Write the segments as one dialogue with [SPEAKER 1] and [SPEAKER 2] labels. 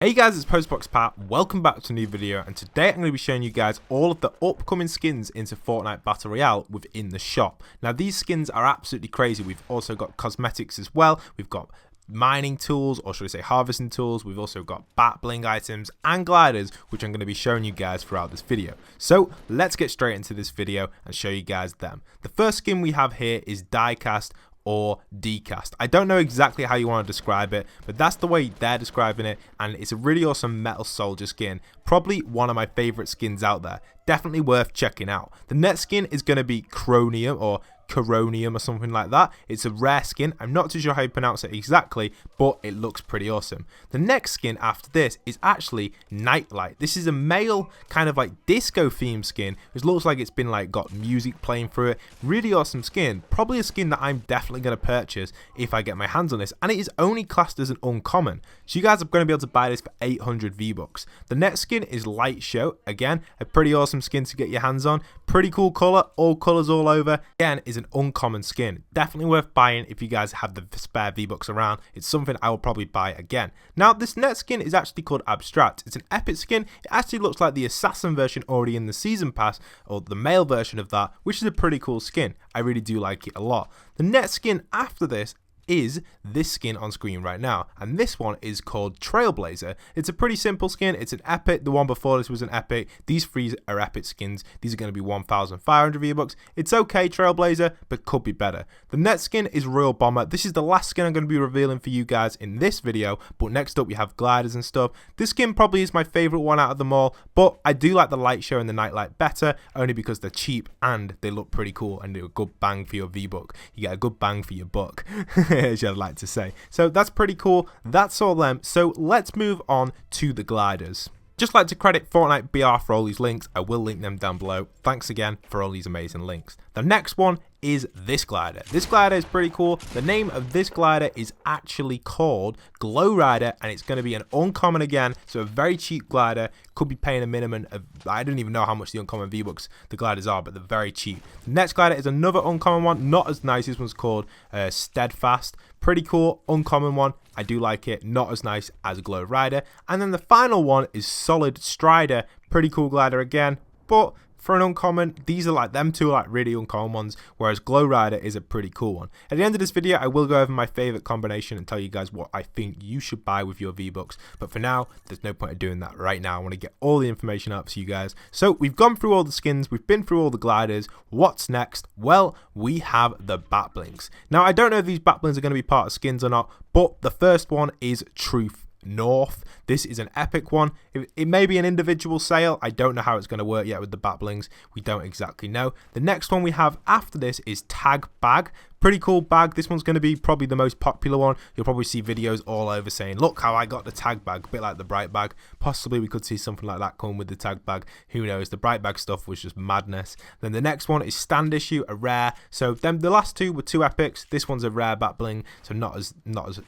[SPEAKER 1] Hey guys, it's postboxpat. Welcome back to a new video, and today I'm going to be showing you guys all of the upcoming skins into Fortnite Battle Royale within the shop. Now these skins are absolutely crazy. We've also got cosmetics as well. We've got mining tools, or should I say harvesting tools. We've also got bat bling items and gliders, which I'm going to be showing you guys throughout this video. So let's get straight into this video and show you guys them. The first skin we have here is diecast or decast. I don't know exactly how you want to describe it, but that's the way they're describing it, and it's a really awesome metal soldier skin. Probably one of my favorite skins out there. Definitely worth checking out. The next skin is going to be Chromium or Coronium or something like that. It's a rare skin. I'm not too sure how you pronounce it exactly, but it looks pretty awesome. The next skin after this is actually Nightlight. This is a male kind of like disco themed skin, which looks like it's been like got music playing through it. Really awesome skin. Probably a skin that I'm definitely going to purchase if I get my hands on this, and it is only classed as an uncommon. So you guys are going to be able to buy this for 800 V-Bucks. The next skin is Light Show. Again, a pretty awesome skin to get your hands on. Pretty cool color, all colors all over. Again, is an uncommon skin. Definitely worth buying if you guys have the spare V-Bucks around. It's something I will probably buy again. Now, this next skin is actually called Abstract. It's an epic skin. It actually looks like the assassin version already in the season pass, or the male version of that, which is a pretty cool skin. I really do like it a lot. The next skin after this is this skin on screen right now, and this one is called Trailblazer. It's a pretty simple skin. It's an epic. The one before this was an epic. These three are epic skins. These are going to be 1,500 V-Bucks. It's okay, Trailblazer, but could be better. The next skin is Royal Bomber. This is the last skin I'm going to be revealing for you guys in this video, but next up we have gliders and stuff. This skin probably is my favorite one out of them all, but I do like the Light Show and the Nightlight better, only because they're cheap and they look pretty cool and do a good bang for your V-Buck. You get a good bang for your buck. As I'd like to say. So that's pretty cool. That's all them. So let's move on to the gliders. Just like to credit Fortnite BR for all these links. I will link them down below. Thanks again for all these amazing links. The next one is this glider. This glider is pretty cool. The name of this glider is actually called Glow Rider, and it's going to be an uncommon again, so a very cheap glider. Could be paying a minimum of, I don't even know how much the uncommon V-Bucks the gliders are, but they're very cheap. The next glider is another uncommon one, not as nice. This one's called Steadfast. Pretty cool, uncommon one. I do like it, not as nice as Glow Rider. And then the final one is Solid Strider. Pretty cool glider again, but for an uncommon, these are like them two are like really uncommon ones, whereas Glow Rider is a pretty cool one. At the end of this video, I will go over my favorite combination and tell you guys what I think you should buy with your V-Bucks. But for now, there's no point of doing that right now. I want to get all the information out to you guys. So we've gone through all the skins, we've been through all the gliders. What's next? Well, we have the bat blings. Now, I don't know if these bat blings are going to be part of skins or not, but the first one is Truth North. This is an epic one. It may be an individual sale. I don't know how it's going to work yet with the bat blings. We don't exactly know. The next one we have after this is Tag Bag. Pretty cool bag. This one's going to be probably the most popular one. You'll probably see videos all over saying, look how I got the tag bag, a bit like the bright bag. Possibly we could see something like that come with the tag bag. Who knows? The bright bag stuff was just madness. Then the next one is Stand Issue, a rare. So then the last two were two epics. This one's a rare bat bling, so not as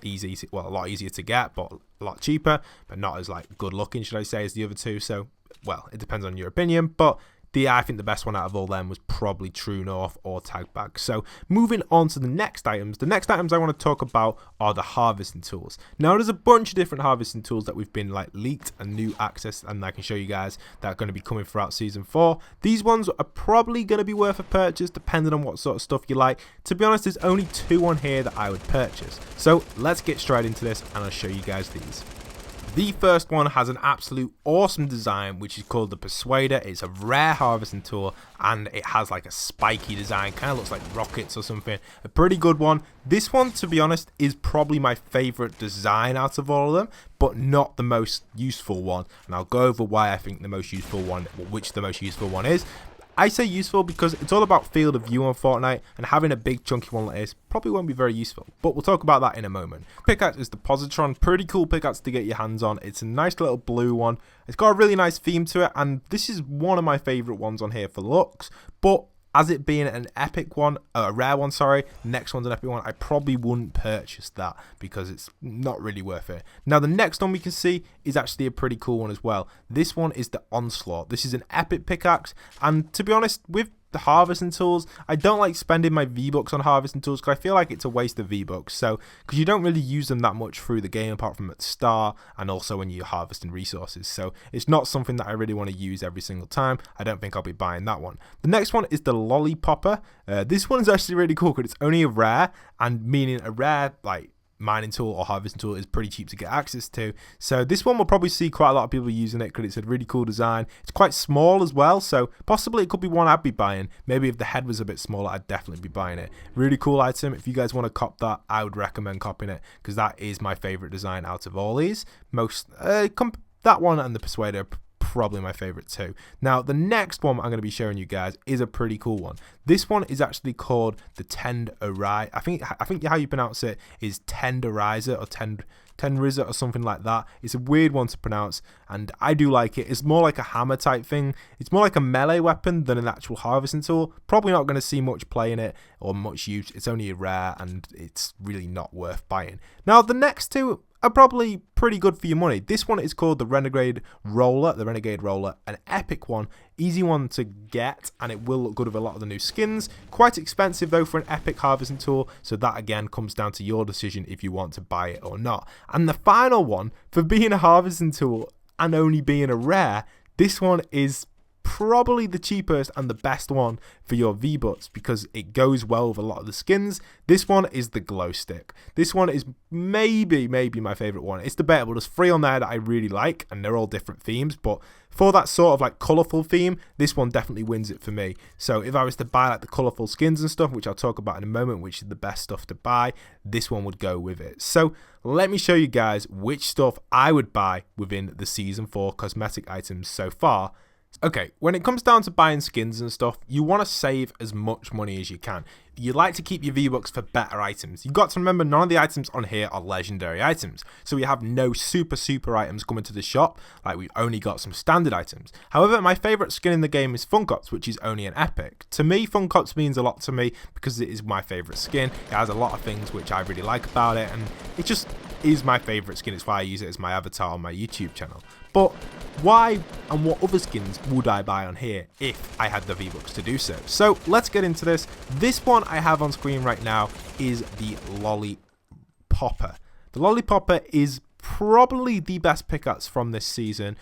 [SPEAKER 1] easy to, well, a lot easier to get, but a lot cheaper, but not as like good looking, should I say, as the other two. So, well, it depends on your opinion, but I think the best one out of all them was probably True North or Tag Bag. So moving on to the next items. The next items I want to talk about are the harvesting tools. Now there's a bunch of different harvesting tools that we've been like leaked and new access, and I can show you guys that are going to be coming throughout season 4. These ones are probably going to be worth a purchase depending on what sort of stuff you like. To be honest, there's only 2 on here that I would purchase. So let's get straight into this and I'll show you guys these. The first one has an absolute awesome design, which is called the Persuader. It's a rare harvesting tool, and it has like a spiky design, kind of looks like rockets or something. A pretty good one. This one, to be honest, is probably my favorite design out of all of them, but not the most useful one. And I'll go over why I think the most useful one, or which the most useful one is. I say useful because it's all about field of view on Fortnite, and having a big chunky one like this probably won't be very useful, but we'll talk about that in a moment. Pickaxe is the Positron. Pretty cool pickaxe to get your hands on. It's a nice little blue one. It's got a really nice theme to it, and this is one of my favorite ones on here for looks, but as it being an epic one, a rare one, sorry, next one's an epic one, I probably wouldn't purchase that because it's not really worth it. Now, the next one we can see is actually a pretty cool one as well. This one is the Onslaught. This is an epic pickaxe, and to be honest, with the harvesting tools. I don't like spending my V-Bucks on harvesting tools because I feel like it's a waste of V-Bucks. So, because you don't really use them that much through the game apart from at the start and also when you're harvesting resources. So, it's not something that I really want to use every single time. I don't think I'll be buying that one. The next one is the Lolli Popper. This one's actually really cool because it's only a rare, and meaning a rare, like, mining tool or harvesting tool is pretty cheap to get access to. So this one will probably see quite a lot of people using it because it's a really cool design. It's quite small as well, so possibly it could be one I'd be buying. Maybe if the head was a bit smaller, I'd definitely be buying it. Really cool item. If you guys want to cop that, I would recommend copping it because that is my favorite design out of all these. That one and the Persuader, probably my favorite too. Now the next one I'm going to be showing you guys is a pretty cool one. This one is actually called the Tenderizer. I think how you pronounce it is Tenderizer or Tenderizer or something like that. It's a weird one to pronounce, and I do like it. It's more like a hammer type thing. It's more like a melee weapon than an actual harvesting tool. Probably not going to see much play in it or much use. It's only a rare, and it's really not worth buying. Now the next two are probably pretty good for your money. This one is called the Renegade Roller, an epic one, easy one to get, and it will look good with a lot of the new skins. Quite expensive though for an epic harvesting tool, so that again comes down to your decision if you want to buy it or not. And the final one, for being a harvesting tool and only being a rare, this one is probably the cheapest and the best one for your V-Bucks because it goes well with a lot of the skins. This one is the glow stick. This one is maybe my favorite one. It's debatable. There's 3 on there that I really like, and they're all different themes, but for that sort of like colourful theme, this one definitely wins it for me. So if I was to buy like the colourful skins and stuff, which I'll talk about in a moment, which is the best stuff to buy, this one would go with it. So let me show you guys which stuff I would buy within the Season 4 cosmetic items so far. Okay, when it comes down to buying skins and stuff, you want to save as much money as you can. You like to keep your V-Bucks for better items. You've got to remember none of the items on here are legendary items. So we have no super items coming to the shop, like we've only got some standard items. However, my favourite skin in the game is Funkops, which is only an epic. To me, Funkops means a lot to me because it is my favourite skin. It has a lot of things which I really like about it, and it just is my favourite skin. It's why I use it as my avatar on my YouTube channel. But why and what other skins would I buy on here if I had the V-Bucks to do so? So let's get into this. This one I have on screen right now is the Lolli Popper. The Lolli Popper is probably the best pickups from this season,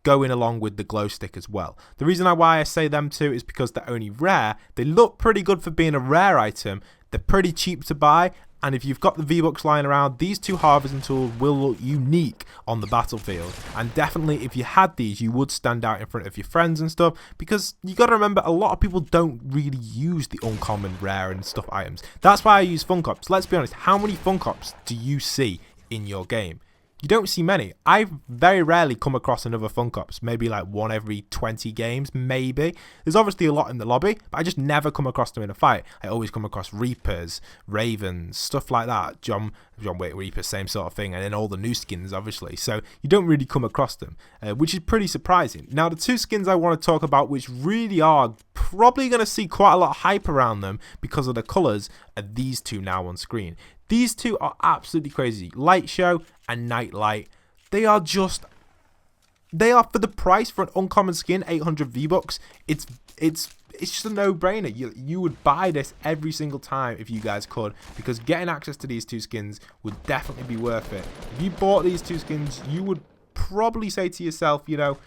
[SPEAKER 1] going along with the glow stick as well. The reason why I say them two is because they're only rare. They look pretty good for being a rare item. They're pretty cheap to buy. And if you've got the V-Bucks lying around, these two harvesting tools will look unique on the battlefield. And definitely if you had these, you would stand out in front of your friends and stuff. Because you got to remember, a lot of people don't really use the uncommon, rare and stuff items. That's why I use Funkops. Let's be honest, how many Funkops do you see in your game? You don't see many. I very rarely come across another Funkops, maybe like one every 20 games, maybe. There's obviously a lot in the lobby, but I just never come across them in a fight. I always come across Reapers, Ravens, stuff like that. John Wick Reapers, same sort of thing, and then all the new skins, obviously. So you don't really come across them, which is pretty surprising. Now, the two skins I want to talk about, which really are probably going to see quite a lot of hype around them because of the colours, are these two now on screen. These two are absolutely crazy. Light Show and Night Light. They are for the price for an uncommon skin, 800 V-Bucks. It's just a no-brainer. You would buy this every single time if you guys could, because getting access to these two skins would definitely be worth it. If you bought these two skins, you would probably say to yourself, you know,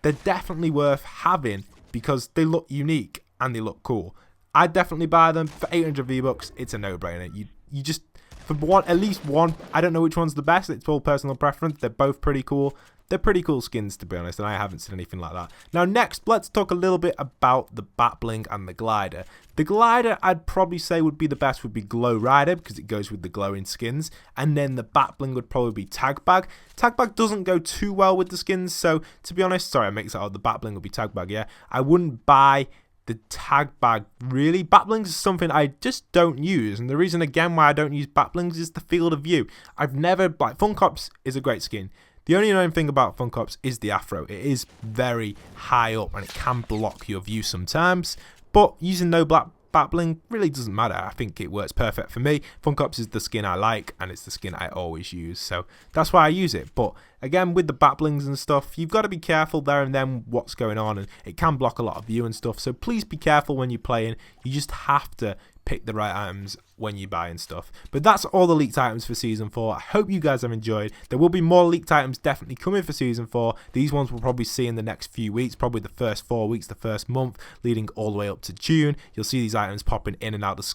[SPEAKER 1] they're definitely worth having because they look unique and they look cool. I'd definitely buy them for 800 V-Bucks. It's a no-brainer. You just, for one, at least one, I don't know which one's the best. It's all personal preference. They're both pretty cool. They're pretty cool skins, to be honest, and I haven't seen anything like that. Now, next, let's talk a little bit about the Bat Bling and the Glider. The Glider, I'd probably say would be the best, would be Glow Rider, because it goes with the glowing skins. And then the Bat Bling would probably be Tag Bag. Tag Bag doesn't go too well with the skins, so to be honest, sorry, I mixed that up. The Bat Bling would be Tag Bag, yeah. I wouldn't buy the Tag Bag, really. Bat Blings is something I just don't use, and the reason again why I don't use Bat Blings is the field of view. I've never, like, Funkops is a great skin. The only annoying thing about Funkops is the afro. It is very high up and it can block your view sometimes, but using no battling really doesn't matter. I think it works perfect for me. Funkops is the skin I like, and it's the skin I always use, so that's why I use it. But again, with the battlings and stuff, you've got to be careful there and then what's going on, and it can block a lot of view and stuff, so please be careful when you're playing. You just have to pick the right items when you buy and stuff. But that's all the leaked items for Season 4. I hope you guys have enjoyed. There will be more leaked items definitely coming for Season 4. These ones we'll probably see in the next few weeks, probably the first 4 weeks, the first month, leading all the way up to June. You'll see these items popping in and out the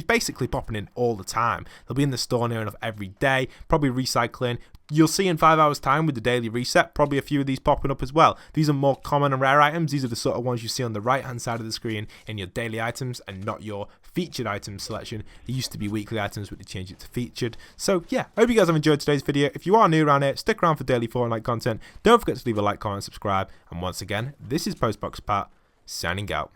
[SPEAKER 1] basically popping in all the time. They'll be in the store near enough every day, probably recycling. You'll see in 5 hours time with the daily reset, probably a few of these popping up as well. These are more common and rare items. These are the sort of ones you see on the right hand side of the screen in your daily items and not your featured items selection. It used to be weekly items, but they changed it to featured. So yeah, I hope you guys have enjoyed today's video. If you are new around here, stick around for daily Fortnite content. Don't forget to leave a like, comment, subscribe. And once again, this is postboxpat signing out.